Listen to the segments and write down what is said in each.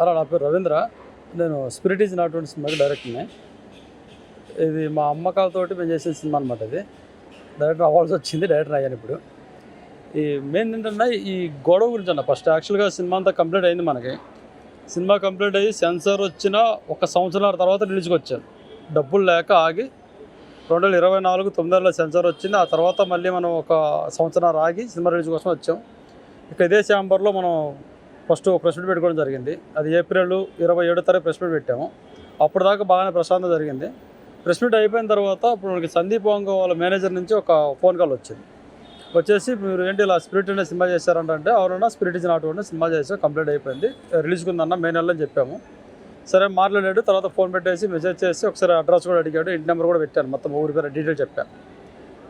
అలా నా పేరు రవీంద్ర. నేను స్పిరిట్ ఈజ్ నాట్ ఓన్లీ సినిమాకి డైరెక్టర్ని. ఇది మా అమ్మకాలతోటి మేము చేసిన సినిమా అనమాట. ఇది డైరెక్టర్ అవ్వాల్సి వచ్చింది, డైరెక్టర్ అయ్యాను ఇప్పుడు. ఈ మెయిన్ ఏంటంటే ఈ గొడవ గురించి అన్న. ఫస్ట్ యాక్చువల్గా సినిమా అంతా కంప్లీట్ అయింది మనకి. సినిమా కంప్లీట్ అయ్యి సెన్సార్ వచ్చిన 1 సంవత్సరాల తర్వాత రిలీజ్కి వచ్చాను. డబ్బులు లేక ఆగి 2024 9 సెన్సార్ వచ్చింది. ఆ తర్వాత మళ్ళీ మనం 1 సంవత్సరం ఆగి సినిమా రిలీజ్ కోసం వచ్చాం. ఇక ఇదే ఛాంబర్లో మనం ఫస్ట్ ఒక ప్రెస్ మీట్ పెట్టుకోవడం జరిగింది. అది ఏప్రిల్ 27 తారీఖు ప్రెస్ మీట్ పెట్టాము. అప్పుడు దాకా బాగానే ప్రశాంతంగా జరిగింది. ప్రెస్ మీట్ అయిపోయిన తర్వాత ఇప్పుడు మనకి సందీప్ వాంగ వాళ్ళ మేనేజర్ నుంచి ఒక ఫోన్ కాల్ వచ్చింది. వచ్చేసి మీరు ఏంటి ఇలా స్పిరిట్ అనే సినిమా చేశారంటే అవునన్నా spirit is not only cinema చేసాం, కంప్లీట్ అయిపోయింది, రిలీజ్కి ఉందన్న మే నెలలో అని చెప్పాము. సరే మాట్లాడాడు. తర్వాత ఫోన్ పెట్టేసి మెసేజ్ చేసి ఒకసారి అడ్రస్ కూడా అడిగాడు, ఇంటి నెంబర్ కూడా పెట్టాను, మొత్తం ఊరి పేరు డీటెయిల్ చెప్పాను.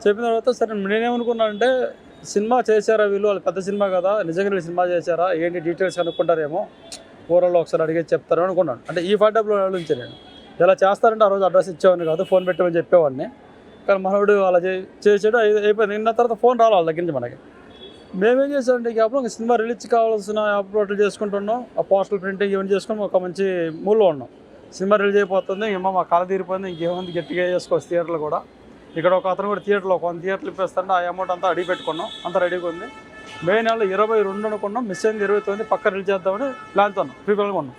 చెప్పిన తర్వాత సరే నేనేమనుకున్నానంటే సినిమా చేశారా వీళ్ళు, వాళ్ళు పెద్ద సినిమా కదా, నిజంగా వీళ్ళు సినిమా చేశారా ఏంటి డీటెయిల్స్ కనుక్కుంటారేమో, ఓవరాల్ ఒకసారి అడిగేసి చెప్తారు అనుకున్నాను. అంటే ఈ ఫాటప్లో నుంచి నేను ఇలా చేస్తారంటే ఆ రోజు అడ్రస్ ఇచ్చేవాడిని కాదు, ఫోన్ పెట్టమని చెప్పేవాడిని. కానీ మనోడు అలా చేసాడు, అయిపోయింది. నిన్న తర్వాత ఫోన్ రావాలి వాళ్ళ దగ్గర నుంచి మనకి. మేమేం చేసామంటే ఈ యాప్లో సినిమా రిలీజ్ కావాల్సిన అప్లోడ్లు చేసుకుంటున్నాం, ఆ పోస్టల్ ప్రింటింగ్ ఇవన్నీ చేసుకుని ఒక మంచి మూడ్లో ఉన్నాం. సినిమా రిలీజ్ అయిపోతుంది, ఏమో మా కళ తీరిపోయింది, ఇంకేముంది గట్టిగా చేసుకోవచ్చు. థియేటర్లు కూడా ఇక్కడ ఒక అతను కూడా థియేటర్లో 1 థియేటర్లు ఇప్పిస్తారంటే ఆ అమౌంట్ అంతా అడిగి పెట్టుకున్నాం, అంతా రెడీగా ఉంది. మే నెలలో 22 అనుకున్నాం, మిస్ అయింది 29, పక్క రిలీజ్ చేద్దామని ప్లాన్తో ఉన్నాం, ప్రీపెల్గా ఉన్నాం.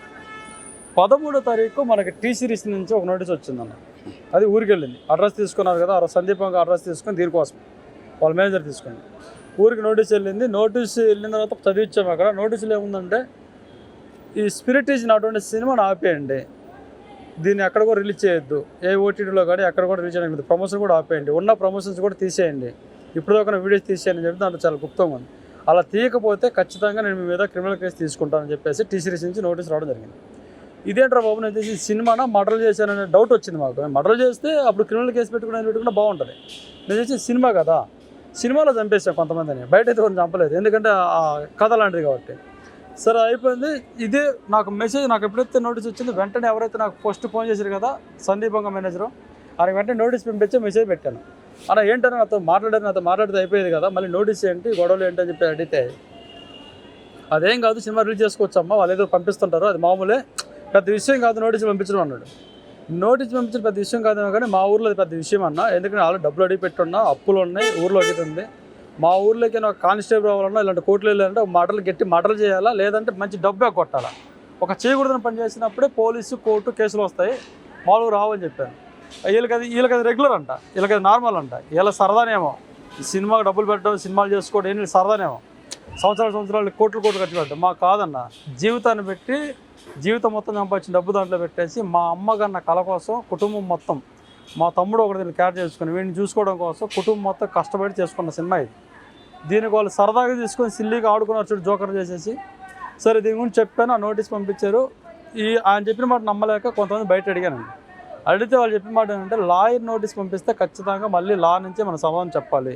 13వ తారీఖు మనకి టీ సిరీస్ నుంచి ఒక నోటీస్ వచ్చిందన్న. అది ఊరికి వెళ్ళింది, అడ్రస్ తీసుకున్నారు కదా, సందీప్ అడ్రస్ తీసుకొని దీనికోసం వాళ్ళ మేనేజర్ తీసుకుని ఊరికి నోటీస్ వెళ్ళింది. నోటీస్ వెళ్ళిన తర్వాత చదివించాము. అక్కడ నోటీసులు ఏముందంటే ఈ స్పిరిట్ ఈజ్ నాట్ ఓన్లీ సినిమాని ఆపేయండి, దీన్ని ఎక్కడ కూడా రిలీజ్ చేయొద్దు, ఏ ఓటీటీలో కానీ ఎక్కడ కూడా రిలీజ్ చేయలేదు, ప్రమోషన్ కూడా ఆపేయండి, ఉన్న ప్రమోషన్స్ కూడా తీసేయండి, ఇప్పుడు దాకా వీడియోస్ తీసేయండి అని చెప్పి దాంట్లో చాలా గుప్తంగా ఉంది. అలా తీయకపోతే ఖచ్చితంగా నేను మీ మీద క్రిమినల్ కేసు తీసుకుంటానని చెప్పేసి టీ సిరీస్ నుంచి నోటీస్ రావడం జరిగింది. ఇదేంట్రా బాబు, నేను చేసి సినిమానా మర్డర్ చేశాననే డౌట్ వచ్చింది మాకు. మర్డర్ చేస్తే అప్పుడు క్రిమినల్ కేసు పెట్టుకున్నా బాగుంటుంది. నేను చేసి సినిమా కదా, సినిమాలో చంపేసాను కొంతమందిని, బయట అయితే కొన్ని చంపలేదు, ఎందుకంటే ఆ కథ లాంటిది కాబట్టి. సరే అయిపోయింది. ఇదే నాకు మెసేజ్, నాకు ఎప్పుడైతే నోటీస్ వచ్చిందో వెంటనే ఎవరైతే నాకు ఫస్ట్ ఫోన్ చేశారు కదా సందీప్ వంగ మేనేజరు, ఆయనకి వెంటనే నోటీస్ పంపించి మెసేజ్ పెట్టాను. అలా ఏంటని నాతో మాట్లాడితే అయిపోయేది కదా, మళ్ళీ నోటీస్ ఏంటి, గొడవలు ఏంటి అని చెప్పి అడిగితే, అదేం కాదు సినిమా రిలీజ్ చేసుకోవచ్చమ్మా, వాళ్ళు ఏదో పంపిస్తుంటారు, అది మామూలే, పెద్ద విషయం కాదు నోటీస్ పంపించడం అన్నాడు. నోటీస్ పంపించిన పెద్ద విషయం కాదేమో కానీ మా ఊర్లో అది పెద్ద విషయం అన్న, ఎందుకంటే వాళ్ళు డబ్బులు అడిగి పెట్టున్నా, అప్పులు ఉన్నాయి, ఊర్లో అడుగుతుంది. మా ఊర్లోకి ఒక కానిస్టేబుల్ అవ్వాలన్నా ఇలాంటి కోర్టులు వెళ్ళాలంటే గట్టి మటలు చేయాలా, లేదంటే మంచి డబ్బే కొట్టాలా, ఒక చేయకూడదని పని చేసినప్పుడే పోలీసు కోర్టు కేసులు వస్తాయి, మామూలుగా రావని చెప్పాను. వీళ్ళకి అది రెగ్యులర్ అంట, వీళ్ళకి అది నార్మల్ అంట, వీళ్ళ సరదానేమో సినిమాకి డబ్బులు పెట్టడం, సినిమాలు చేసుకోవడం ఏంటి సరదానేమో, సంవత్సరాలు కోట్లు ఖర్చు పెట్టడం. మాకు కాదన్న, జీవితాన్ని పెట్టి జీవితం మొత్తం సంపాదించిన డబ్బు దాంట్లో పెట్టేసి మా అమ్మగన్న కళ కోసం కుటుంబం మొత్తం, మా తమ్ముడు ఒకటి దీన్ని క్యార్ చేసుకుని వీడిని చూసుకోవడం కోసం కుటుంబం మొత్తం కష్టపడి చేసుకున్న సినిమా ఇది. దీనికి వాళ్ళు సరదాగా తీసుకొని సిల్లీగా ఆడుకున్నారు చూడు, జోకర్ చేసేసి. సరే దీని గురించి చెప్పాను, ఆ నోటీస్ పంపించారు. ఆయన చెప్పిన మాట నమ్మలేక కొంతమంది బయట అడిగానండి. అడిగితే వాళ్ళు చెప్పిన మాట ఏంటంటే లాయర్ నోటీస్ పంపిస్తే ఖచ్చితంగా మళ్ళీ లా నుంచే మనం సమాధానం చెప్పాలి,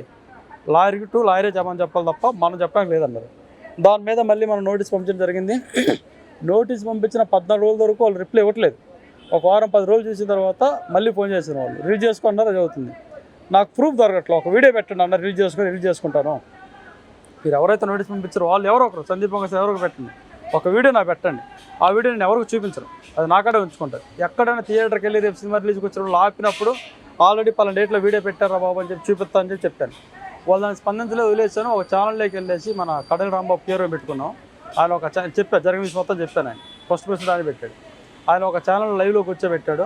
లాయర్కి టు లాయరే సమాధానం చెప్పాలి తప్ప మనం చెప్పడానికి లేదన్నారు. దాని మీద మళ్ళీ మనం నోటీస్ పంపించడం జరిగింది. నోటీస్ పంపించిన 14 రోజుల వరకు వాళ్ళు రిప్లై ఇవ్వట్లేదు. ఒక వారం 10 రోజులు చూసిన తర్వాత మళ్ళీ ఫోన్ చేసిన వాళ్ళు రిలీజ్ చేసుకున్నారు, అది అవుతుంది. నాకు ప్రూఫ్ దొరకట్లేదు, ఒక వీడియో పెట్టండి అన్నారు, రిలీజ్ చేసుకుంటాను. మీరు ఎవరైతే నోటీస్ పంపించారో వాళ్ళు ఎవరో ఒకరు సందీప్ వంగ ఎవరికి పెట్టండి, ఒక వీడియో నాకు పెట్టండి, ఆ వీడియో నేను ఎవరికి చూపించను, అది నాకడే ఉంచుకుంటారు. ఎక్కడైనా థియేటర్కి వెళ్ళి రేపు సినిమా రిలీజ్కి వచ్చినప్పుడు ఆపినప్పుడు ఆల్రెడీ పలానా డేట్లో వీడియో పెట్టారా బాబు అని చెప్పి చూపిస్తా అని చెప్పాను. వాళ్ళు దాన్ని స్పందించలేదు, వదిలేసాను. ఒక ఛానల్లోకి వెళ్ళేసి మన కడల రాంబాబు పేరు పెట్టుకున్నాం, ఆయన ఒక చెప్పాను, జరిగిన విషయం మొత్తం చెప్పాను. ఆయన ఫస్ట్ ప్రెసిడెంట్ ఆయన పెట్టాడు, ఆయన ఒక ఛానల్ లైవ్లో కూర్చోబెట్టాడు,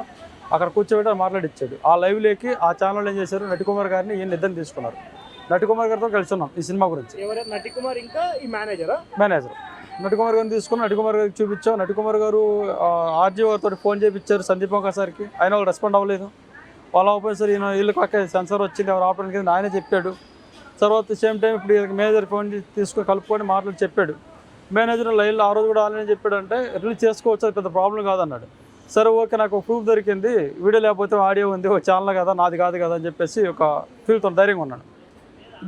అక్కడ కూర్చోబెట్టి మాట్లాడిచ్చాడు. ఆ లైవ్లోకి ఆ ఛానల్ ఏం చేశారు, నటికుమార్ గారిని ఈయన ఇద్దరిని తీసుకున్నారు. నటికుమార్ గారితో కలిసి ఉన్నాం ఈ సినిమా గురించి. నటికుమార్ ఇంకా ఈ మేనేజర్ నటికుమార్ గారిని తీసుకుని నటికుమార్ గారికి చూపించాం. నటికుమార్ గారు ఆర్జీ గారితో ఫోన్ చేయించారు సందీప్ వంగ సార్కి, ఆయన వాళ్ళు రెస్పాండ్ అవ్వలేదు. వాళ్ళు అవ్వకపోయి సరే ఈయన వీళ్ళకి పక్క సెన్సార్ వచ్చింది, ఎవరు ఆపడానికి ఆయనే చెప్పాడు. తర్వాత సేమ్ టైం ఇప్పుడు మేనేజర్ ఫోన్ తీసుకొని కలుపుకొని మాట్లాడి చెప్పాడు. మేనేజర్ లైవ్లో ఆ రోజు కూడా ఆల్రెడీ చెప్పాడంటే రిలీజ్ చేసుకోవచ్చు, అది పెద్ద ప్రాబ్లం కాదన్నాడు. సరే ఓకే, నాకు ప్రూఫ్ దొరికింది, వీడియో లేకపోతే ఆడియో ఉంది, ఒక ఛానల్ కదా, నాది కాదు కదా అని చెప్పేసి ఒక ఫీల్తో ధైర్యంగా ఉన్నాడు.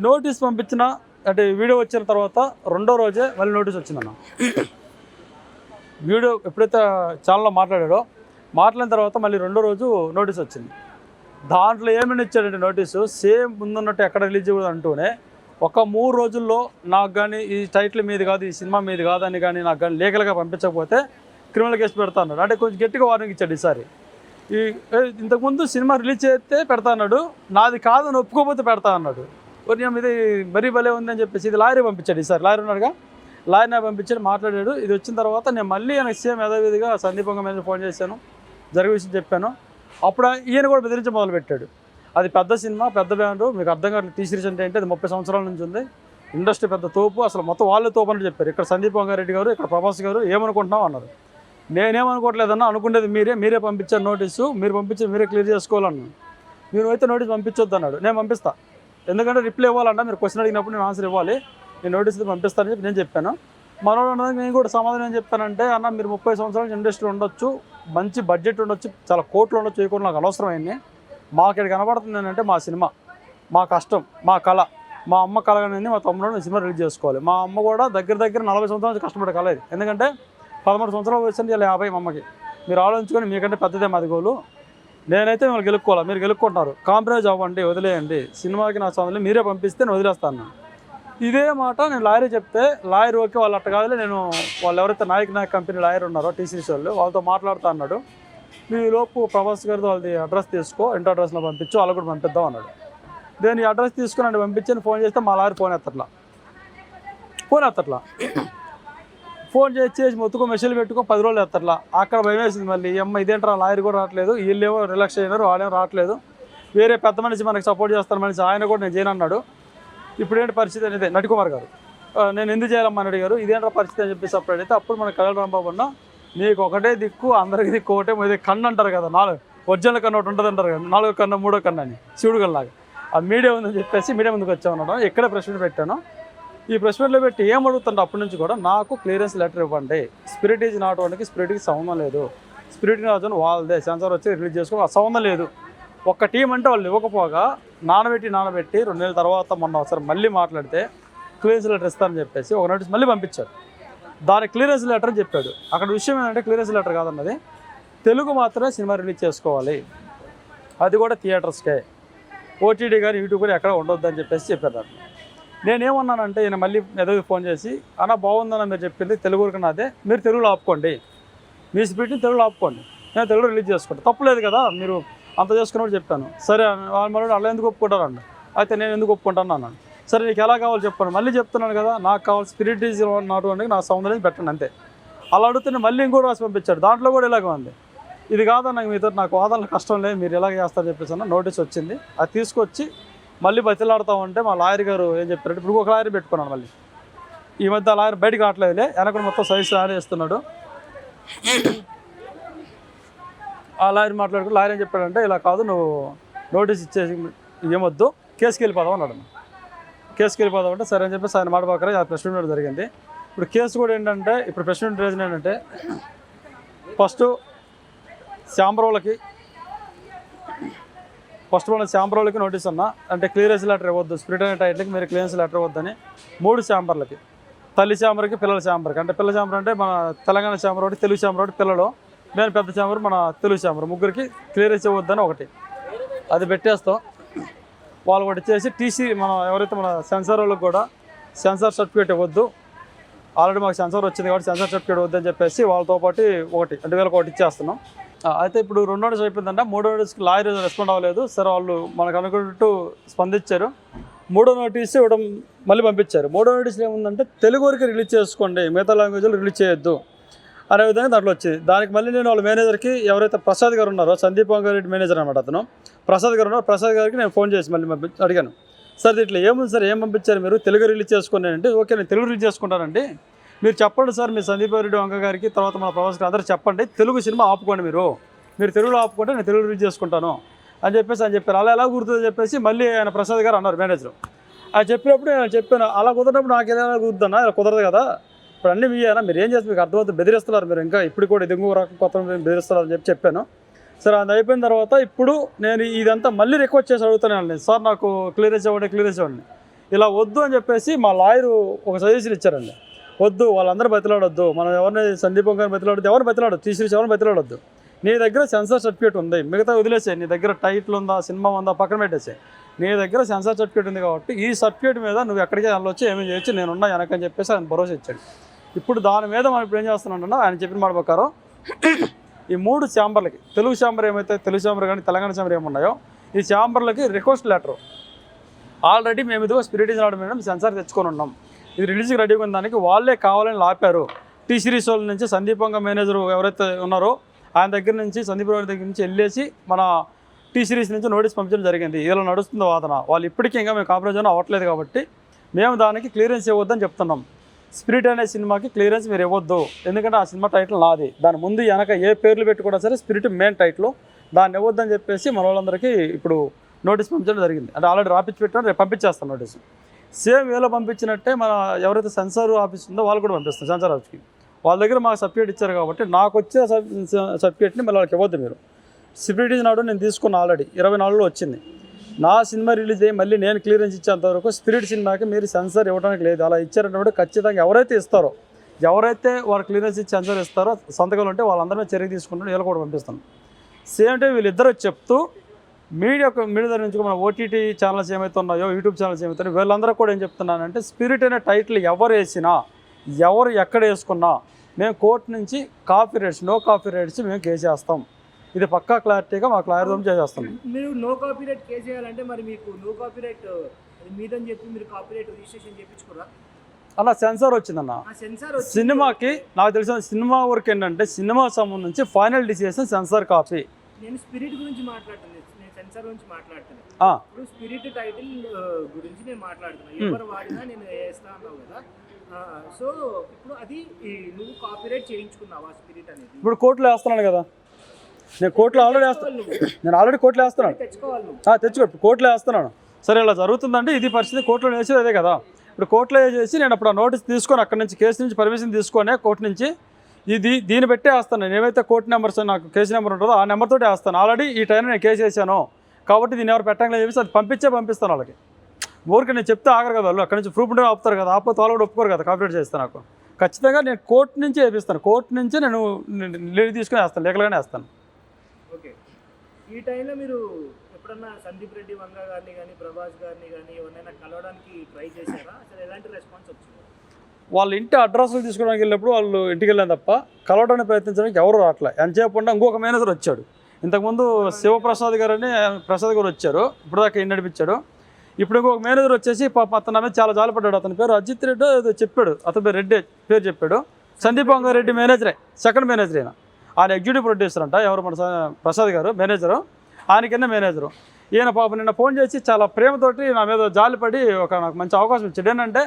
నోటీస్ పంపించిన అంటే వీడియో వచ్చిన తర్వాత 2వ రోజే మళ్ళీ నోటీస్ వచ్చిందన్న. వీడియో ఎప్పుడైతే ఛానల్లో మాట్లాడిన తర్వాత మళ్ళీ 2వ రోజు నోటీస్ వచ్చింది. దాంట్లో ఏమైనా ఇచ్చాడంటే నోటీసు సేమ్ ముందున్నట్టు ఎక్కడ రిలీజ్ చేయకూడదు అంటూనే ఒక 3 రోజుల్లో నాకు కానీ ఈ టైటిల్ మీది కాదు, ఈ సినిమా మీది కాదని కానీ నాకు కానీ లీగల్గా పంపించకపోతే క్రిమినల్ కేసు పెడతా అన్నాడు. అంటే కొంచెం గట్టిగా వార్నింగ్ ఇచ్చాడు ఈసారి. ఇంతకుముందు సినిమా రిలీజ్ చేస్తే పెడతా అన్నాడు, నాది కాదని ఒప్పుకోకపోతే పెడతా అన్నాడు. కొంచెం ఇది మరీ భలే ఉందని చెప్పేసి ఇది లాయర్ పంపించాడు. ఈసారి లాయర్ ఉన్నాడుగా, లాయర్నే పంపించాడు, మాట్లాడాడు. ఇది వచ్చిన తర్వాత నేను మళ్ళీ ఆయనకు సేమ్ యథావిధిగా సందీప్ వంగ మీద ఫోన్ చేశాను, జరిగే విషయం చెప్పాను. అప్పుడు ఈయన కూడా బెదిరించి మొదలుపెట్టాడు. అది పెద్ద సినిమా, పెద్ద బ్యాండు, మీకు అర్థం కాదు టీ సిరీస్ అంటే ఏంటి, అది 30 సంవత్సరాల నుంచి ఉంది, ఇండస్ట్రీ పెద్ద తోపు, అసలు మొత్తం వాళ్ళే తోపు అని చెప్పారు. ఇక్కడ సందీప్ వంగారెడ్డి గారు, ఇక్కడ ప్రభాస్ గారు ఏమనుకుంటున్నాం అన్నారు. నేనేమనుకోవట్లేదన్నా, అనుకునేది మీరే పంపించారు నోటీసు, మీరు పంపించి మీరే క్లియర్ చేసుకోవాలన్నాను. మీరు అయితే నోటీస్ పంపించొద్దు అన్నాడు. నేను పంపిస్తా, ఎందుకంటే రిప్లై ఇవ్వాలంట, మీరు క్వశ్చన్ అడిగినప్పుడు నేను ఆన్సర్ ఇవ్వాలి, నేను నోటీస్ పంపిస్తానని చెప్పి నేను చెప్పాను. మనోడు నేను కూడా సమాధానం ఏం చెప్పానంటే, అన్న మీరు 30 సంవత్సరాల ఇండస్ట్రీ ఉండొచ్చు, మంచి బడ్జెట్ ఉండొచ్చు, చాలా కోట్లు ఉండొచ్చు, ఏ కోట్లు నాకు అనవసరమైంది. మాకు ఇక్కడ కనబడుతుంది ఏంటంటే మా సినిమా, మా కష్టం, మా కళ, మా అమ్మ కళ అనేది మా తమ్ముడు సినిమా రిలీజ్ చేసుకోవాలి. మా అమ్మ కూడా దగ్గర 40 సంవత్సరాల నుంచి కష్టపడే కళ ఇది. ఎందుకంటే 13 సంవత్సరాలు వచ్చింది, ఇలా 50 మా అమ్మకి. మీరు ఆలోచించుకొని మీకంటే పెద్దదే మాది గోలు. నేనైతే మిమ్మల్ని గెలుక్కోవాలి, మీరు గెలుక్కుంటున్నారు, కాంప్రమైజ్ అవ్వండి, వదిలేయండి, సినిమాకి నా సంబంధం మీరే పంపిస్తే నేను వదిలేస్తాను. ఇదే మాట నేను లాయర్ చెప్తే, లాయర్ ఓకే వాళ్ళు అట్ట కాదులే, నేను వాళ్ళు ఎవరైతే నాయక్ కంపెనీ లాయర్ ఉన్నారో టీ సిరీస్ వాళ్ళు, వాళ్ళతో మాట్లాడుతా అన్నాడు. మీ లోపు ప్రభాస్ గారితో వాళ్ళది అడ్రస్ తీసుకో, ఇంటి అడ్రస్లో పంపించు, వాళ్ళు కూడా పంపిద్దాం అన్నాడు. నేను ఈ అడ్రస్ తీసుకుని పంపించని ఫోన్ చేస్తే మా లాయర్ ఫోన్ ఎత్తట్లా. ఫోన్ చేసి మొత్తుకో మెసేజ్ పెట్టుకో 10 రోజులు ఎత్తట్లా. అక్కడ భయం వేసింది మళ్ళీ, అమ్మ ఇదేంటారా లాయర్ కూడా రావట్లేదు, వీళ్ళేమో రిలాక్స్ అయినారు, వాళ్ళేమో రావట్లేదు, వేరే పెద్ద మనిషి మనకి సపోర్ట్ చేస్తారు మనిషి, ఆయన కూడా నేను చేయను అన్నాడు. ఇప్పుడు ఏంటి పరిస్థితి అనేది నటికుమార్ గారు, నేను ఎందుకు చేయాలమ్మా అని అడిగారు. ఇదేంటో పరిస్థితి అని చెప్పి సపరేట్ అయితే, అప్పుడు మన కళ్యాణ రాంబాబు అన్న, నీకు ఒకటే దిక్కు, అందరికి దిక్కు ఒకటే, ఇది కన్ను అంటారు కదా, 4 ఒరిజినల్ కన్ను ఒకటి ఉంటుంది అంటారు కదా, 4వ కన్ను 3వ కన్ను అని, శివుడు కన్నాగా ఆ మీడియా ఉందని చెప్పేసి మీడియా ముందుకు వచ్చామన్నాడు. ఎక్కడ ప్రెస్ మీట్ పెట్టాను, ఈ ప్రెస్ మీట్లో పెట్టి ఏం అడుగుతుంటే అప్పటి నుంచి కూడా, నాకు క్లియరెన్స్ లెటర్ ఇవ్వండి, స్పిరిట్ ఈజ్ నాట్ వాడికి స్పిరిట్కి సంబంధం లేదు, స్పిరిట్ రాజు వాళ్ళదే, సెన్సార్ వచ్చి రిలీజ్ చేసుకో, ఆ సంబంధం లేదు. ఒక్క టీం అంటే వాళ్ళు ఇవ్వకపోగా నానబెట్టి 2 నెలల తర్వాత మొన్న ఒకసారి మళ్ళీ మాట్లాడితే క్లియరెన్స్ లెటర్ ఇస్తారని చెప్పేసి ఒక నోటీస్ మళ్ళీ పంపించారు. దానికి క్లియరెన్స్ లెటర్ అని చెప్పాడు. అక్కడ విషయం ఏంటంటే క్లియరెన్స్ లెటర్ కాదన్నది, తెలుగు మాత్రమే సినిమా రిలీజ్ చేసుకోవాలి, అది కూడా థియేటర్స్కే, ఓటీటీ కానీ యూట్యూబ్ కానీ ఎక్కడ ఉండొద్దు అని చెప్పేసి చెప్పారు. నేనేమన్నానంటే, ఈయన మళ్ళీ ఏదో ఫోన్ చేసి, అన్న బాగుందన్న మీరు చెప్పింది, తెలుగు నాదే, మీరు తెలుగులో ఆపుకోండి, మీ స్పిరిట్ని తెలుగులో ఆపుకోండి, నేను తెలుగులో రిలీజ్ చేసుకుంటాను, తప్పులేదు కదా, మీరు అంత చేసుకున్నప్పుడు చెప్పాను. సరే వాళ్ళు అలా ఎందుకు ఒప్పుకుంటారండి, అయితే నేను ఎందుకు ఒప్పుకుంటాను అన్నాను. సరే నీకు ఎలా కావాలో చెప్పండి, మళ్ళీ చెప్తున్నాను కదా, నాకు కావాలి స్పిరిట్ ఈజ్ నాట్ వాడికి నా సౌందర్యం పెట్టండి అంతే. అలా అడుగుతున్న మళ్ళీ ఇంకోటి రాసి పంపించాడు, దాంట్లో కూడా ఇలాగ ఉంది. ఇది కాదన్న మీతో నాకు వాదనలు కష్టం లేదు, మీరు ఎలాగ చేస్తారని చెప్పేసి అన్న నోటీస్ వచ్చింది. అది తీసుకొచ్చి మళ్ళీ బతిలాడుతామంటే మా లాయర్ గారు ఏం చెప్పారంటే, ఇప్పుడు ఒక లాయర్ పెట్టుకున్నాను మళ్ళీ, ఈ మధ్య లాయర్ బయటకు రావట్లేదులే, వెనక మొత్తం సైజ్ లాయర్ వేస్తున్నాడు. ఆ లాయర్ మాట్లాడుకుని లాయర్ ఏం చెప్పాడంటే, ఇలా కాదు నువ్వు నోటీస్ ఇచ్చేసి ఏమొద్దు, కేసుకి వెళ్ళిపోదాం అన్నాడు. కేసుకి వెళ్ళిపోదాం అంటే సరే అని చెప్పేసి ఆయన మాట ప్రకారం ఆ ప్రెస్ మీట్ జరిగింది. ఇప్పుడు కేసు కూడా ఏంటంటే, ఇప్పుడు ప్రెస్ మీట్ రీజన్ ఏంటంటే, ఫస్ట్ శాంబరోళ్ళకి నోటీస్ అన్నా, అంటే క్లియరెన్స్ లెటర్ ఇవ్వద్దు, స్పిరిట్ అనే టైటిల్కి మీరు క్లియరెన్స్ లెటర్ ఇవ్వద్దని 3 ఛాంబర్లకి, తల్లి ఛాంబర్కి, పిల్లల ఛాంబర్కి. అంటే పిల్లల ఛాంబర్ అంటే మన తెలంగాణ ఛాంబర్ ఒకటి, తెలుగు ఛాంబర్ ఒకటి, పిల్లలు, నేను పెద్ద ఛాంబర్ మన తెలుగు ఛాంబర్, ముగ్గురికి క్లియరెన్స్ ఇవ్వద్దని ఒకటి, అది పెట్టేస్తాం. వాళ్ళు ఒకటి చేసి టీసీ, మనం ఎవరైతే మన సెన్సార్ వాళ్ళకి కూడా సెన్సార్ సర్టిఫికేట్ ఇవ్వద్దు, ఆల్రెడీ మాకు సెన్సార్ వచ్చింది కాబట్టి సెన్సార్ సర్టిఫికేట్ వద్దని చెప్పేసి వాళ్ళతో పాటు ఒకటి, అంటే వీళ్ళకి ఒకటి ఇచ్చేస్తున్నాం. అయితే ఇప్పుడు 2 నోటీస్ అయిపోయిందంటే, 3వ నోటీస్కి లాయర్ రెస్పాండ్ అవ్వలేదు. సరే వాళ్ళు మనకు అనుకున్నట్టు స్పందించారు. 3వ నోటీస్ ఇవ్వడం మళ్ళీ పంపించారు. 3వ నోటీస్లో ఏముందంటే, తెలుగు వరకు రిలీజ్ చేసుకోండి, మిగతా లాంగ్వేజ్లో రిలీజ్ చేయొద్దు అనే విధంగా దాంట్లో వచ్చింది. దానికి మళ్ళీ నేను వాళ్ళ మేనేజర్కి, ఎవరైతే ప్రసాద్ గారు ఉన్నారో, సందీప్ వంగారెడ్డి మేనేజర్ అనమాట అతను, ప్రసాద్ గారు ఉన్నారు, ప్రసాద్ గారికి నేను ఫోన్ చేసి మళ్ళీ అడిగాను, సార్ ఇట్లా ఏముంది సార్, ఏం పంపించారు మీరు, తెలుగు రిలీజ్ చేసుకోండి అంటే, ఓకే నేను తెలుగు రిలీజ్ చేసుకుంటానండి, మీరు చెప్పండి సార్ మీ సందీప్ రెడ్డి వంగ గారికి, తర్వాత మన ప్రభాస్ గారు అందరూ చెప్పండి, తెలుగు సినిమా ఆపుకోండి, మీరు తెలుగులో ఆపుకుంటే నేను తెలుగు రిలీజ్ చేసుకుంటాను అని చెప్పేసి అని చెప్పారు. అలా ఎలా కుదురుతుందని చెప్పేసి మళ్ళీ ఆయన ప్రసాద్ గారు అన్నారు మేనేజర్. అది చెప్పినప్పుడు నేను చెప్పాను, అలా కుదరనప్పుడు నాకు ఎలా కుదురుతున్నా, ఇలా కుదరదు కదా, ఇప్పుడు అన్నీ మీయేనా, మీరు ఏం చేస్తారు, మీకు అర్థమవుతుంది, బెదిరిస్తున్నారు మీరు, ఇంకా ఇప్పుడు కూడా ఇది ఇంకో రకం కొత్త బెదిరిస్తున్నారు అని చెప్పాను. సరే అది అయిపోయిన తర్వాత ఇప్పుడు నేను ఇదంతా మళ్ళీ రిక్వెస్ట్ చేసి అడుగుతాను, సార్ నాకు క్లియరెన్స్ ఇవ్వండి, ఇలా వద్దు అని చెప్పేసి మా లాయరు ఒక సజెషన్ ఇచ్చారండి. వద్దు, వాళ్ళందరూ బతిలాడొద్దు, మనం ఎవరిని సందీపం గారిని బతిలాడొద్దు, ఎవరిని బతిలాడొద్దు, తీసిరీస్ ఎవరిని బతిలాడొద్దు, నీ దగ్గర సెన్సార్ సర్టిఫికేట్ ఉంది, మిగతా వదిలేసే, నీ దగ్గర టైటిల్ ఉందా, సినిమా ఉందా పక్కన పెట్టేసే, నీ దగ్గర సెన్సార్ సర్టిఫికేట్ ఉంది కాబట్టి ఈ సర్టిఫికేట్ మీద నువ్వు ఎక్కడికి వెళ్ళొచ్చు, ఏమేమి చేయొచ్చు, నేనున్నా వెనకని చెప్పేసి ఆయన భరోసా ఇచ్చాడు. ఇప్పుడు దాని మీద మనం ఇప్పుడు ఏం చేస్తున్నాం ఆయన చెప్పిన మాట ప్రకారం ఈ 3 ఛాంబర్లకి తెలుగు ఛాంబర్ ఏమైతే తెలుగు ఛాంబర్ కానీ తెలంగాణ ఛాంబర్ ఏమున్నాయో ఈ ఛాంబర్లకి రిక్వెస్ట్ లెటర్ ఆల్రెడీ మేము ఇదిగో స్పిరిటిజం ఆర్డర్ మేడం సెన్సార్ తెచ్చుకొని ఉన్నాం, ఇది రిలీజ్కి రెడీగా ఉన్న దానికి వాళ్ళే కావాలని లాపారు. టీ సిరీస్ వాళ్ళ నుంచి సందీపంగా మేనేజర్ ఎవరైతే ఉన్నారో ఆయన దగ్గర నుంచి సందీప్ దగ్గర నుంచి వెళ్ళేసి మన టీ సిరీస్ నుంచి నోటీస్ పంపించడం జరిగింది. ఇలా నడుస్తుంది వాదన, వాళ్ళు ఇప్పటికీ ఇంకా మేము కాంప్రమైజ్ అవ్వట్లేదు కాబట్టి మేము దానికి క్లియరెన్స్ ఇవ్వద్దని చెప్తున్నాం. స్పిరిట్ అనే సినిమాకి క్లియరెన్స్ మీరు ఇవ్వద్దు, ఎందుకంటే ఆ సినిమా టైటిల్ నాది, దాని ముందు వెనక ఏ పేర్లు పెట్టుకున్నా సరే స్పిరిట్ మెయిన్ టైటిల్, దాన్ని ఇవ్వద్దని చెప్పేసి మన వాళ్ళందరికీ ఇప్పుడు నోటీస్ పంపించడం జరిగింది. అంటే ఆల్రెడీ రాపించి పెట్టాను, రేపు పంపించేస్తాను నోటీస్. సేమ్ వేలో పంపించినట్టే మన ఎవరైతే సెన్సార్ ఆఫీస్ ఉందో వాళ్ళు కూడా పంపిస్తాం సెన్సార్ ఆఫీస్కి. వాళ్ళ దగ్గర మాకు సర్టిఫికేట్ ఇచ్చారు కాబట్టి నాకు వచ్చే సర్టిఫికేట్ని మళ్ళీ వాళ్ళకి ఇవ్వద్దు. మీరు స్పిరిటిజం ఆర్డర్ నేను తీసుకున్న ఆల్రెడీ 24లో వచ్చింది. నా సినిమా రిలీజ్ అయ్యి మళ్ళీ నేను క్లియరెన్స్ ఇచ్చేంతవరకు స్పిరిట్ సినిమాకి మీరు సెన్సార్ ఇవ్వడానికి లేదు. అలా ఇచ్చారంటే ఖచ్చితంగా ఎవరైతే ఇస్తారో ఎవరైతే వాళ్ళు క్లియరెన్స్ ఇచ్చి సెన్సార్ ఇస్తారో సంతకాలు ఉంటే వాళ్ళందరినీ చర్య తీసుకుంటాను, వీళ్ళు కూడా పంపిస్తాను. సేమ్ టైం వీళ్ళిద్దరు చెప్తూ మీడియా దగ్గర నుంచి మన ఓటీటీ ఛానల్స్ ఏమైతే ఉన్నాయో యూట్యూబ్ ఛానల్స్ ఏమైతే వీళ్ళందరూ కూడా ఏం చెప్తున్నానంటే స్పిరిట్ అనే టైటిల్ ఎవరు వేసినా ఎవరు ఎక్కడ వేసుకున్నా మేము కోర్టు నుంచి నో కాపీ రైట్స్ మేము కేసు చేస్తాం. ఇది పక్కా క్లారిటీగా మా క్లారిటీ చేసేస్తాం. మీరు నో కాపీరైట్ కేసు చేయాలంటే మరి మీకు నో కాపీరైట్ మీదని చెప్పి మీరు కాపీరైట్ రిజిస్ట్రేషన్ చేయించుకోరా? అలా సెన్సార్ వచ్చిందన్న సినిమాకి. నాకు తెలిసిన సినిమా వరకు ఏంటంటే సినిమా సంబంధించి ఫైనల్ డిసిషన్ సెన్సార్ కాపీ. నేను స్పిరిట్ గురించి మాట్లాడుతున్నాను, నేను సెన్సార్ గురించి మాట్లాడుతున్నాను. ఇప్పుడు స్పిరిట్ టైటిల్ గురించి నేను మాట్లాడుతున్నాను. ఎవరు వాడినా నేను వేస్తా అన్నావు కదా, సో ఇప్పుడు అది నువ్వు కాపీరైట్ చేయించుకున్నావా స్పిరిట్ అనేది? ఇప్పుడు కోర్టులో వేస్తున్నాను కదా, నేను కోర్టులో ఆల్రెడీ వేస్తాను, నేను ఆల్రెడీ కోర్టులో వేస్తున్నాను, తెచ్చుకో కోర్టులో వేస్తున్నాను. సరే ఇలా జరుగుతుందంటే ఇది పరిస్థితి, కోర్టులో వేసేది అదే కదా. ఇప్పుడు కోర్టులో వేసేసి నేను అప్పుడు ఆ నోటీస్ తీసుకొని అక్కడి నుంచి కేసు నుంచి పర్మిషన్ తీసుకొని కోర్టు నుంచి దీన్ని పెట్టే వేస్తాను. నేను ఏవైతే కోర్టు నెంబర్స్ నాకు కేసు నెంబర్ ఉంటుందో ఆ నెంబర్ తోటి వేస్తాను. ఆల్రెడీ ఈ టైం నేను కేసు వేసాను కాబట్టి దీన్ని ఎవరు పెట్టంగా చెప్పేసి అది పంపిస్తాను వాళ్ళకి. ఊరికి నేను చెప్తే ఆగరు కదా వాళ్ళు, అక్కడి నుంచి ప్రూఫ్ ఉంటే ఆపుతారు కదా, ఆపోతే వాళ్ళు కూడా ఒప్పుకోరు కదా కాపీరేట్ చేస్తాను. నాకు ఖచ్చితంగా నేను కోర్టు నుంచి వేపిస్తాను, కోర్టు నుంచి నేను లీడ్ తీసుకొని వేస్తాను, లీగల్గానే వేస్తాను. ఓకే, ఈ టైంలో మీరు ఎప్పుడన్నా సందీప్ రెడ్డి వంగ గారిని కానీ ప్రభాస్ గారిని కానీ ఎవరైనా కలవడానికి ట్రై చేశారా? అసలు ఎలాంటి రెస్పాన్స్ వచ్చింది? వాళ్ళ ఇంటి అడ్రస్లు తీసుకోవడానికి వెళ్ళినప్పుడు వాళ్ళు ఇంటికి వెళ్ళాను తప్ప కలవడానికి ప్రయత్నించడానికి ఎవరు రావట్లే. ఎంతసేపు ఇంకొక మేనేజర్ వచ్చాడు, ఇంతకుముందు శివప్రసాద్ గారు అని ప్రసాద్ గారు వచ్చారు, ఇప్పుడు దాకా ఏం నడిపించాడు. ఇప్పుడు ఇంకొక మేనేజర్ వచ్చేసి పాప అతని మీద చాలా జాలిపడ్డాడు. అతని పేరు అజిత్ రెడ్డి ఏదో చెప్పాడు, అతని పేరు రెడ్డి పేరు చెప్పాడు. సందీప్ వంగారెడ్డి మేనేజరే, సెకండ్ మేనేజర్ అయినా, ఆయన ఎగ్జిక్యూటివ్ ప్రొడ్యూసర్ అంట, ఎవరు మన ప్రసాద్ గారు మేనేజరు, ఆయన కింద మేనేజరు. ఈయన పాప నిన్న ఫోన్ చేసి చాలా ప్రేమతోటి నా మీద జాలిపడి నాకు మంచి అవకాశం ఇచ్చాడు. ఏంటంటే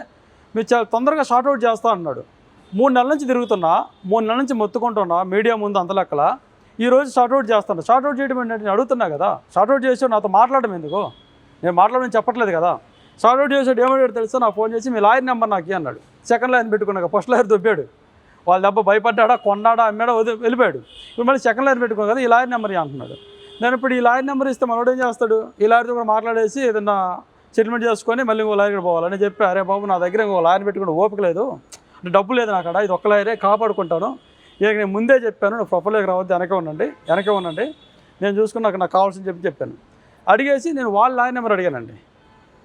మీరు చాలా తొందరగా షార్ట్అవుట్ చేస్తా అన్నాడు. 3 నెలల నుంచి తిరుగుతున్నా, 3 నెలల నుంచి మొత్తుకుంటున్నా మీడియా ముందు అంతలెక్కల, ఈరోజు షార్ట్అవుట్ చేస్తాను. షార్ట్అవుట్ చేయడం ఏంటంటే నేను అడుగుతున్నా కదా, షార్ట్అవుట్ చేసి నాతో మాట్లాడడం ఎందుకు, నేను మాట్లాడమని చెప్పట్లేదు కదా. షార్ట్అవుట్ చేసాడు ఏమన్నాడు తెలుసా, నాకు ఫోన్ చేసి మీ లాయర్ నెంబర్ నాకు అన్నాడు. సెకండ్ లాయర్ పెట్టుకున్నాక ఫస్ట్ లాయర్ దొబ్బాడు, వాళ్ళ దెబ్బ భయపడ్డా కొన్నాడా అమ్మాడా వెళ్ళిపోయాడు. ఇప్పుడు మళ్ళీ సెకండ్ లాయర్ పెట్టుకున్నాను కదా, ఈ లాయర్ నెంబర్ అంటున్నాడు. నేను ఇప్పుడు ఈ లాయర్ నెంబర్ ఇస్తే మనోడు ఏం చేస్తాడు, ఈ లాయర్తో కూడా మాట్లాడేసి ఏదన్నా సెటిల్మెంట్ చేసుకొని మళ్ళీ ఇంకో లాయర్ పోవాలని చెప్పి, అరే బాబు నా దగ్గర ఇంకో లాయర్ పెట్టుకుంటే ఓపిక లేదు, అంటే డబ్బు లేదు నాకు, ఇది ఒక్క లాయరే కాపాడుకుంటాను, ఇక నేను ముందే చెప్పాను నువ్వు ప్రొఫైల్లోకి రావద్దు, వెనకే ఉండండి నేను చూసుకుని నాకు కావాల్సింది చెప్పాను. అడిగేసి నేను వాళ్ళ లాయర్ నెంబర్ అడిగానండి.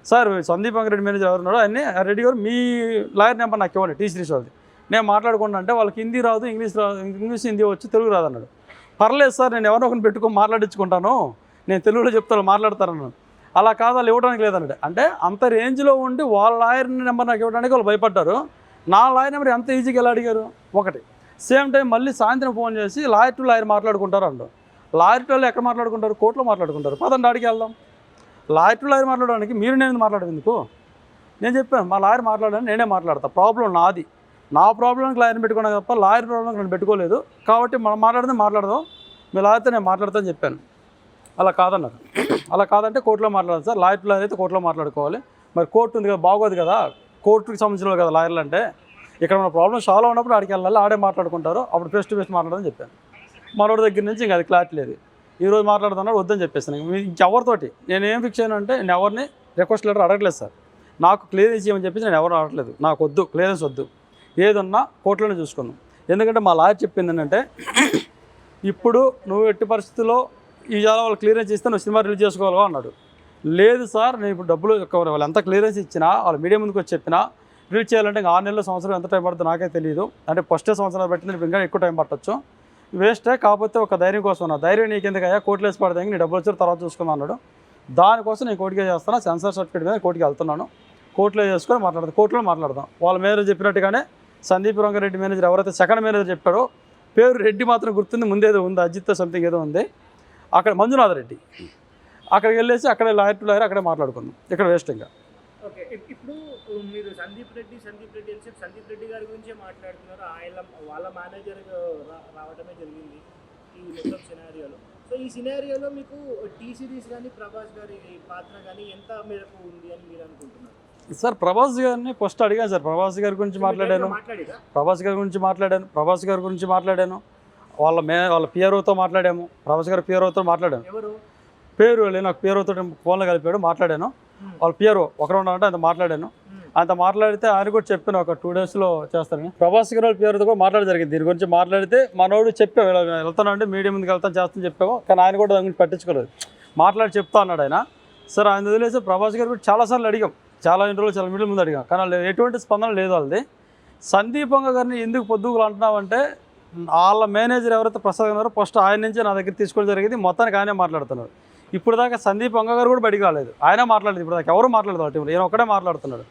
సార్ సందీప్ వంగారెడ్డి మేనేజర్ ఎవరున్నాడో అన్నీ రెడ్డి గారు మీ లాయర్ నెంబర్ నాకు ఇవ్వండి టీ సిరీస్ వాళ్ళది, నేను మాట్లాడుకుంటా అంటే వాళ్ళకి హిందీ రాదు, ఇంగ్లీష్ హిందీ వచ్చి తెలుగు రాదు అన్నాడు. పర్లేదు సార్ నేను ఎవరో ఒకరిని పెట్టుకొని మాట్లాడించుకుంటాను, నేను తెలుగులో చెప్తాను మాట్లాడతారన్నాను. అలా కాదు వాళ్ళు ఇవ్వడానికి లేదన్నాడు. అంటే అంత రేంజ్లో ఉండి వాళ్ళ లాయర్ నెంబర్ నాకు ఇవ్వడానికి వాళ్ళు భయపడ్డారు. నా లాయర్ నెంబర్ ఎంత ఈజీగా ఎలా అడిగారు. ఒకటి సేమ్ టైం మళ్ళీ సాయంత్రం ఫోన్ చేసి లాయర్ టు లాయర్ మాట్లాడుకుంటారు అంటారు. లాయర్ టు ఎక్కడ మాట్లాడుకుంటారు, కోర్టులో మాట్లాడుకుంటారు. పదండి అడిగి వెళ్దాం. లాయర్ టు లాయర్ మాట్లాడడానికి నేను మాట్లాడేది ఎందుకు, నేను చెప్పాను మా లాయర్ మాట్లాడాలని నేనే మాట్లాడతాను, ప్రాబ్లం నాది, నా ప్రాబ్లంకి లాయర్ని పెట్టుకున్నా తప్ప లాయర్ ప్రాబ్లంకి నేను పెట్టుకోలేదు, కాబట్టి మనం మాట్లాడదాం మీ లాయర్తో నేను మాట్లాడతాను చెప్పాను. అలా కాదన్నారు. అలా కాదంటే కోర్టులో మాట్లాడాలి సార్, లాయర్ టు లాయర్ అయితే కోర్టులో మాట్లాడుకోవాలి, మరి కోర్టు ఉంది కదా బాగోదు కదా, కోర్టుకి సంబంధించిన కదా లాయర్లు అంటే, ఇక్కడ మన ప్రాబ్లం సాల్వ్ అయినప్పుడు ఆడికి వెళ్ళాలి, ఆడే మాట్లాడుకుంటారు, అప్పుడు ఫేస్ టు ఫేస్ మాట్లాడదని చెప్పాను. మనోడి దగ్గర నుంచి ఇంకా అది క్లారిటీ లేదు, ఈరోజు మాట్లాడుతున్నాడు వద్దని చెప్పేసాను. ఇంకెవరితోటి నేను ఏం ఫిక్స్ అయ్యాను అంటే నేను ఎవరిని రిక్వెస్ట్ లెటర్ అడగలేదు సార్, నాకు క్లియరెన్స్ ఇవ్వమని చెప్పేసి నేను ఎవరు అడగలేదు, నాకు వద్దు క్లియరెన్స్ వద్దు, ఏదన్నా కోర్టులోనే చూసుకున్నాం. ఎందుకంటే మా లాయర్ చెప్పింది ఏంటంటే ఇప్పుడు నువ్వు ఎట్టి పరిస్థితుల్లో ఈ జాల వాళ్ళు క్లియరెన్స్ ఇస్తే నువ్వు సినిమా రిలీజ్ చేసుకోవాలా అన్నాడు. లేదు సార్ నేను ఇప్పుడు డబ్బులు వాళ్ళు ఎంత క్లియరెన్స్ ఇచ్చినా వాళ్ళు మీడియా ముందుకు వచ్చి చెప్పినా స్ప్లిట్ చేయాలంటే ఇంకా 6 నెలలు సంవత్సరం ఎంత టైం పడుతుందో నాకే తెలియదు. అంటే ఫస్టే సంవత్సరాలు పెట్టింది ఇంకా ఎక్కువ టైం పట్టొచ్చు. వేస్టే. కాకపోతే ఒక ధైర్యం కోసం నా ధైర్యం నీకు ఎందుకయ్యా, కోర్టులో వేసి పడతాయి, నీ డబ్బులు వచ్చారు తర్వాత చూసుకుందాం అన్నాడు. దానికోసం నేను కోర్టుకే చేస్తాను. సెన్సార్ సర్టిఫికేట్ మీద కోర్టుకి వెళ్తున్నాను. కోర్టులో చేసుకొని మాట్లాడదాం, కోర్టులో మాట్లాడదాం. వాళ్ళ మేనేజర్ చెప్పినట్టుగానే సందీప్ రంగారెడ్డి మేనేజర్ ఎవరైతే సెకండ్ మేనేజర్ చెప్పాడో పేరు రెడ్డి మాత్రం గుర్తుంది, ముందేదో ఉంది, అజిత్ సంథింగ్ ఏదో ఉంది. అక్కడ మంజునాథ్ రెడ్డి అక్కడికి వెళ్ళేసి అక్కడే లాయర్ టు లాయర్ అక్కడే మాట్లాడుకుందాం. ఇక్కడ వేస్ట్ ఇంకా. ఓకే, ఇప్పుడు మీరు సందీప్ రెడ్డి అని చెప్పి సందీప్ రెడ్డి గారి గురించే మాట్లాడుతున్నారు. వాళ్ళ మేనేజర్ రావడమే జరిగింది ఈ మొత్తం సినారియోలో. సో ఈ సినారియోలో మీకు టీ సిరీస్ కానీ ప్రభాస్ గారి పాత్ర కానీ ఎంత మేరకు ఉంది అని మీరు అనుకుంటున్నారు? సార్ ప్రభాస్ గారిని ఫస్ట్ అడిగాను సార్. ప్రభాస్ గారి గురించి మాట్లాడాను, ప్రభాస్ గారి గురించి మాట్లాడాను. వాళ్ళ పిఆర్ఓతో మాట్లాడాము, ప్రభాస్ గారి పిఆర్ఓతో మాట్లాడాను. పేరు నాకు పిఆర్ఓతో ఫోన్లో కలిపాడు, మాట్లాడాను. వాళ్ళ పిఆర్ఓ ఒకరు ఉన్నారంటే అంత మాట్లాడాను. అంత మాట్లాడితే ఆయన కూడా చెప్పాను ఒక 2 డేస్లో చేస్తానని. ప్రభాస్ గారి వాళ్ళ పిఆర్ఓతో కూడా మాట్లాడడం జరిగింది. దీని గురించి మాట్లాడితే మనోడు చెప్పాము వెళ్తానంటే మీడియా ముందుకు వెళ్తాను చేస్తాను చెప్పాము. కానీ ఆయన కూడా దాని గురించి పట్టించుకోలేదు, మాట్లాడి చెప్తా అన్నాడు ఆయన. సార్ ఆయన వదిలేసి ప్రభాస్ గారు కూడా చాలాసార్లు అడిగాం, చాలా ఇంటర్వ్యూలు చాలా మీడియా ముందు అడిగాం, కానీ వాళ్ళు ఎటువంటి స్పందన లేదు వాళ్ళది. సందీప్ వంగ గారిని ఎందుకు పొద్దుగులు అంటున్నామంటే వాళ్ళ మేనేజర్ ఎవరైతే ప్రసాద్ ఉన్నారో ఫస్ట్ ఆయన నుంచే నా దగ్గర తీసుకోవడం జరిగింది. మొత్తానికి ఆయనే మాట్లాడుతున్నారు. ఇప్పుడు దాకా సందీప్ వంగ గారు కూడా బయటికి రాలేదు, ఆయన మాట్లాడలేదు. ఇప్పుడు దాకా ఎవరు మాట్లాడదు వాళ్ళ టీంలో, ఈయన ఒక్కడే మాట్లాడుతున్నాడు.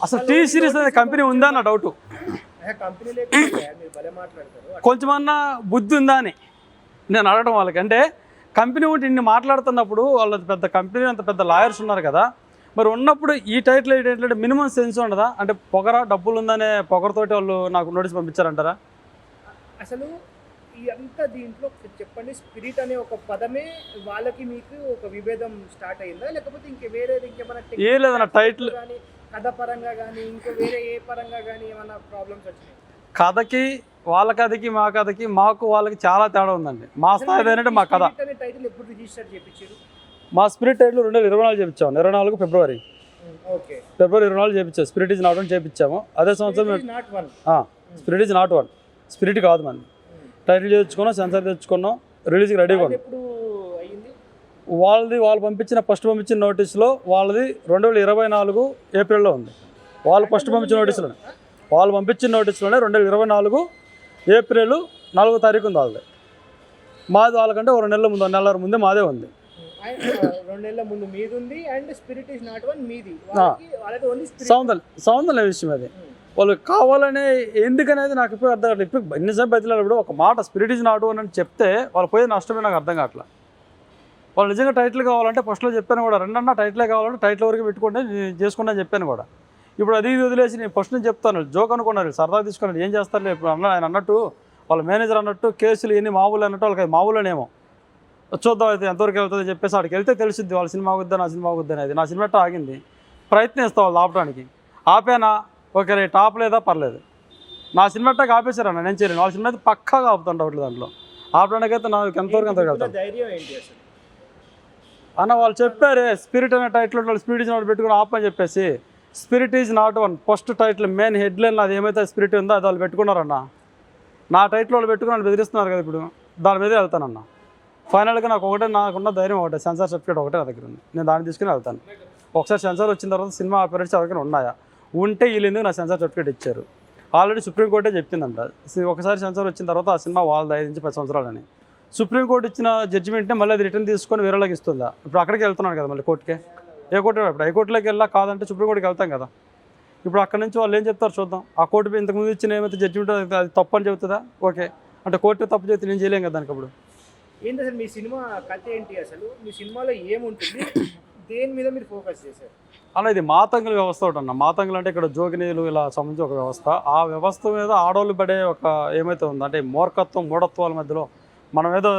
అసలు టీ సిరీస్ అనేది కంపెనీ ఉందా అన్న డౌట్. కొంచెమన్నా బుద్ధి ఉందా అని నేను అడగడం వాళ్ళకి. అంటే కంపెనీ ఉంటే ఇన్ని మాట్లాడుతున్నప్పుడు వాళ్ళ పెద్ద కంపెనీ అంత పెద్ద లాయర్స్ ఉన్నారు కదా, మరి ఉన్నప్పుడు ఈ టైటిల్ ఏంటంటే మినిమం సెన్స్ ఉండదా? అంటే పొగర డబ్బులు ఉందనే పొగరతోటి వాళ్ళు నాకు నోటీస్ పంపించారంటారా? అసలు ఇదంతా దీంట్లో చెప్పండి, స్పిరిట్ అనే ఒక పదమే వాళ్ళకి మీకు ఒక విభేదం స్టార్ట్ అయిందా, లేకపోతే వేరేది ఇంకేమైనా ఏ లేదన్న టైటిల్ కానీ కథ పరంగా కానీ ఇంకా వేరే ఏ పరంగా కానీ ఏమైనా ప్రాబ్లమ్స్ వచ్చినాయి? కథకి వాళ్ళ కథకి మా కథకి మాకు వాళ్ళకి చాలా తేడా ఉందండి. మా స్థాయి ఏంటంటే మా కథ టైటిల్ ఎప్పుడు రిజిస్టర్ చేయించారు? మా స్పిరిట్ టైటిల్ 2024 చేయించాము, 24 ఫిబ్రవరి. ఓకే, ఫిబ్రవరి 24 చేయించాము. స్పిరిట్ ఈజ్ నాట్ వన్ చేయించాము. అదే సంవత్సరం spirit is not one, spirit కాదు మంది. టైటిల్ తెచ్చుకున్నాం, సెన్సార్ తెచ్చుకున్నాం, రిలీజ్కి రెడీగా ఉన్నాం. వాళ్ళు పంపించిన నోటీసులో వాళ్ళది 2024 ఏప్రిల్లో ఉంది. వాళ్ళు ఫస్ట్ పంపించిన నోటీసులోనే 2024 ఏప్రిల్ 4వ తారీఖు ఉంది వాళ్ళది. మాది వాళ్ళకంటే 2 నెలల ముందు, 1 నెలల ముందే మాదే ఉంది. 2 నెలల ముందు మీది ఉంది and spirit is not one మీది. సౌందర్య విషయం అది. వాళ్ళు కావాలనే ఎందుకనేది నాకు ఇప్పుడు అర్థం కావట్లేదు. ఇప్పుడు ఎన్నిసార్లు బతిలాడు ఒక మాట స్పిరిట్ ఈజ్ నాట్ వన్ అని చెప్తే వాళ్ళు పోయే నష్టమే నాకు అర్థం కావట్లేదు. వాళ్ళు నిజంగా టైటిల్ కావాలంటే ఫస్ట్లో చెప్పాను కూడా, రెండన్నా టైటిలే కావాలంటే టైటిల్ వరకు పెట్టుకుంటే నేను చేసుకుంటా అని చెప్పాను కూడా. ఇప్పుడు అది వదిలేసి నేను ఫస్ట్ నుంచి చెప్తాను, జోక్ అనుకున్నారు, సరదా తీసుకున్నారు, ఏం చేస్తారు ఇప్పుడు ఆయన అన్నట్టు వాళ్ళ మేనేజర్ అన్నట్టు కేసులు ఎన్ని మామూలు అన్నట్టు వాళ్ళకి మామూలునేమో చూద్దాం అయితే ఎంతవరకు వెళ్తుందని చెప్పేసి అక్కడికి వెళ్తే తెలిసిద్ది వాళ్ళ సినిమా వద్దా నా సినిమా వద్దా అనేది. నా సినిమా ఆగింది, ప్రయత్నిస్తాం వాళ్ళు ఆపడానికి. ఆపేనా ఓకే రే, టాప్ లేదా పర్లేదు. నా సినిమా ఆపేశారన్న, నేను చేయలేను. వాళ్ళ సినిమా అయితే పక్కాగా ఆపుతుంటా దాంట్లో. ఆపడానికి అయితే నాకు ఎంతవరకు ఎంత వెళ్తాను అన్న. వాళ్ళు చెప్పారే స్పిరిట్ అనే టైటిల్ వాళ్ళు స్పిరిట్ ఈజ్ నాట్ పెట్టుకుని ఆపని చెప్పేసి. Spirit is not one first title main headline అది ఏమైతే స్పిరిట్ ఉందో అది వాళ్ళు పెట్టుకున్నారన్న. నా టైటిల్ వాళ్ళు పెట్టుకుని వాళ్ళు బెదిరిస్తున్నారు కదా, ఇప్పుడు దాని మీదే వెళ్తానన్న. ఫైనల్గా నాకున్న ధైర్యం ఒకటే, సెన్సార్ సర్టిఫికేట్ ఒకటే నా దగ్గర ఉంది, నేను దాన్ని తీసుకుని వెళ్తాను. ఒకసారి సెన్సార్ వచ్చిన తర్వాత సినిమా ఆపరేట్స్ ఎవరికైనా ఉన్నాయా ఉంటే వీళ్ళు ఎందుకు నా సెన్సార్ సర్టిఫికేట్ ఇచ్చారు. ఆల్రెడీ సుప్రీంకోర్టే చెప్పిందంట, ఒకసారి సెన్సార్ వచ్చిన తర్వాత ఆ సినిమా వాళ్ళది 5 నుంచి 10 సంవత్సరాలని. సుప్రీంకోర్టు ఇచ్చిన జడ్జిమెంట్ని మళ్ళీ అది రిటర్న్ తీసుకొని వేరేలాగా ఇస్తుందా? ఇప్పుడు అక్కడికి వెళ్తున్నాను కదా మళ్ళీ కోర్టుకే. ఏ కోర్టు ఇప్పుడు హైకోర్టులోకి వెళ్ళా కాదంటే సుప్రీంకోర్టుకి వెళ్తాం కదా. ఇప్పుడు అక్కడ నుంచి వాళ్ళు ఏం చెప్తారు చూద్దాం. ఆ కోర్టు ఇంతకుముందు ఇచ్చిన ఏమైతే జడ్జిమెంట్ అది తప్పు అని చెబుతుందా? ఓకే అంటే కోర్టు తప్పు చెప్తే నేను చేయలేం కదా దానికి. అప్పుడు ఏంటి అసలు మీ సినిమా కథ ఏంటి, అసలు మీ సినిమాలో ఏముంటుంది, దేని మీద మీరు ఫోకస్ చేశారు? అలా ఇది మాతంగుల వ్యవస్థ ఒకటి అన్న. మాతంగులు అంటే ఇక్కడ జోగినీలు ఇలా సంబంధించి ఒక వ్యవస్థ. ఆ వ్యవస్థ మీద ఆడవాళ్ళు పడే ఒక ఏమైతే ఉందో అంటే మూర్ఖత్వం మూఢత్వాల మధ్యలో మనం ఏదో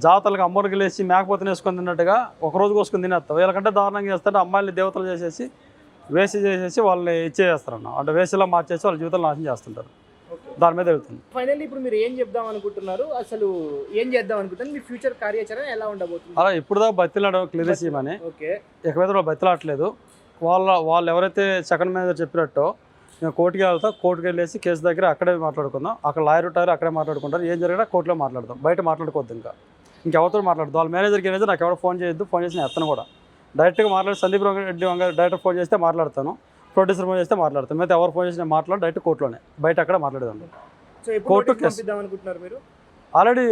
జాతరలకు అమ్మరికి లేచి మేకపోతను వేసుకొని తిన్నట్టుగా ఒకరోజు కోసుకొని తినేస్తాం. వీళ్ళకంటే దారుణంగా చేస్తారంటే అమ్మాయిని దేవతలు చేసేసి వేసి వాళ్ళని ఇచ్చేస్తారన్న. అంటే వేసిలా మార్చేసి వాళ్ళ జీవితాలు నాశనం చేస్తుంటారు. దాని మీద వెళ్తుంది. ఫైనల్లీ ఇప్పుడు మీరు ఏం చెప్దాం అనుకుంటున్నారు, అసలు ఏం చేద్దాం అనుకుంటున్నారు, మీ ఫ్యూచర్ కార్యాచరణ ఎలా ఉండబోతుంది? అలా ఇప్పుడు దాకా బతిలాడ క్లియర్ చేయమని. ఓకే, ఎక్కడైతే వాళ్ళు బతిలాడట్లేదు. వాళ్ళు ఎవరైతే సెకండ్ మేనేజర్ చెప్పినట్టో నేను కోర్టుకి వెళ్తా, కోర్టుకి వెళ్ళేసి కేసు దగ్గర అక్కడే మాట్లాడుకుందాం. అక్కడ లాయర్ ఉంటారు, అక్కడే మాట్లాడుకుంటారు. ఏం జరిగినా కోర్టులో మాట్లాడదాం, బయట మాట్లాడుకోవద్దు. ఇంకెవరితో మాట్లాడదు. వాళ్ళ మేనేజర్కి ఏదైతే నాకు ఎవరో ఫోన్ చేయొద్దు, ఫోన్ చేసి నేను ఎత్తను కూడా. డైరెక్ట్గా మాట్లాడి సందీప్ రెడ్డి వంగ డైరెక్ట్ ఫోన్ చేస్తే మాట్లాడతాను, ప్రొడ్యూసర్ ఫోన్ చేస్తే మాట్లాడతాను. మిగతా ఎవరు ఫోన్ చేసినా మాట్లాడి డైరెక్ట్ కోర్టులోనే, బయట అక్కడ మాట్లాడేదాన్ని. సో ఎప్పుడు కోర్టు notice కేసు. పంపిద్దాం అనుకుంటున్నారు మీరు? ఆల్రెడీ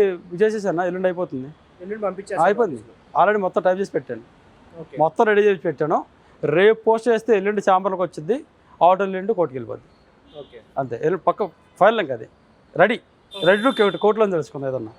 చేసేసాను, ఎల్లుండి అయిపోతుంది. ఎల్లుండి పంపించేస్తారు అయిపోయింది, ఆల్రెడీ మొత్తం టైప్ చేసి పెట్టాను, ఓకే మొత్తం రెడీ చేసి పెట్టాను. రేపు పోస్ట్ చేస్తే ఎల్లుండి ఛాంబర్లోకి వచ్చింది, ఆర్డర్ ఎల్లుండి కోర్టుకి వెళ్ళిపోద్ది ఓకే అంతే. ఎల్లుండి పక్క ఫైల్ ఇంకా అది రెడీ టు కోర్టులో తెలుసుకుందాం ఏదన్నా.